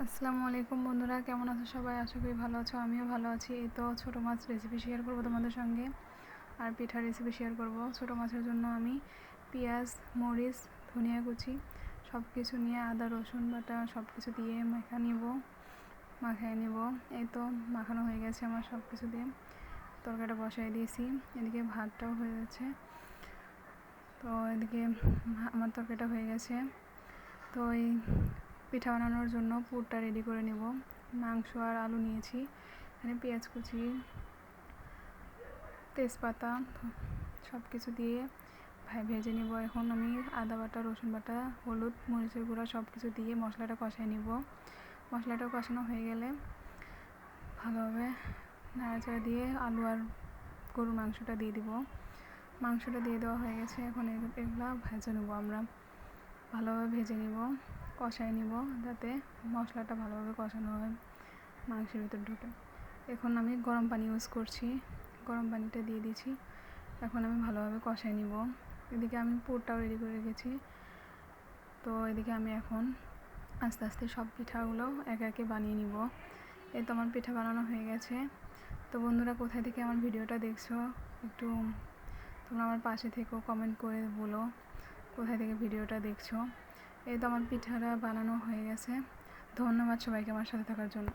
আসসালামু আলাইকুম বন্ধুরা, কেমন আছো সবাই? আশা করি ভালো আছো। আমিও ভালো আছি। এই তো ছোটো মাছ রেসিপি শেয়ার করবো তোমাদের সঙ্গে, আর পিঠার রেসিপি শেয়ার করব। ছোটো মাছের জন্য আমি পেঁয়াজ, মরিচ, ধনিয়া কুচি সব কিছু নিয়ে আদা রসুন বাটা সব কিছু দিয়ে মাখিয়ে নিব। এই তো মাখানো হয়ে গেছে আমার সব কিছু দিয়ে। তরকারিটা বসাই দিয়েছি, এদিকে ভাতটাও হয়ে গেছে। তো এদিকে আমার তরকারিটা হয়ে গেছে। তো এই পিঠা বানানোর জন্য পুরটা রেডি করে নেব। মাংস আর আলু নিয়েছি, এখানে পেঁয়াজ কুচি, তেজপাতা সব কিছু দিয়ে ভেজে নিব। এখন আমি আদা বাটা, রসুন বাটা, হলুদ, মরিচের গুঁড়া সব কিছু দিয়ে মশলাটা কষাই নিব। মশলাটা কষানো হয়ে গেলে ভালোভাবে নাড়াচাড়া দিয়ে আলু আর গরুর মাংসটা দিয়ে দিব। মাংসটা দিয়ে দেওয়া হয়ে গেছে। এখন এগুলো ভেজে নেব, আমরা ভালোভাবে ভেজে নিব, কষাই নিব যাতে মশলাটা ভালোভাবে কষানো হয়, মাংসের ভিতর ঢুকে। এখন আমি গরম পানি ইউজ করছি, গরম পানিটা দিয়ে দিয়েছি। এখন আমি ভালোভাবে কষাই নিব। এদিকে আমি পুরটাও রেডি করে রেখেছি। তো এদিকে আমি এখন আস্তে আস্তে সব পিঠাগুলো একে একে বানিয়ে নিব। এই তো আমার পিঠা বানানো হয়ে গেছে। তো বন্ধুরা, কোথায় থেকে আমার ভিডিওটা দেখছো একটু তোমরা আমার পাশে থেকেও কমেন্ট করে বলো কোথায় থেকে ভিডিওটা দেখছো। এই তো আমার পিঠাটা বানানো হয়ে গেছে। ধন্যবাদ সবাইকে আমার সাথে থাকার জন্য।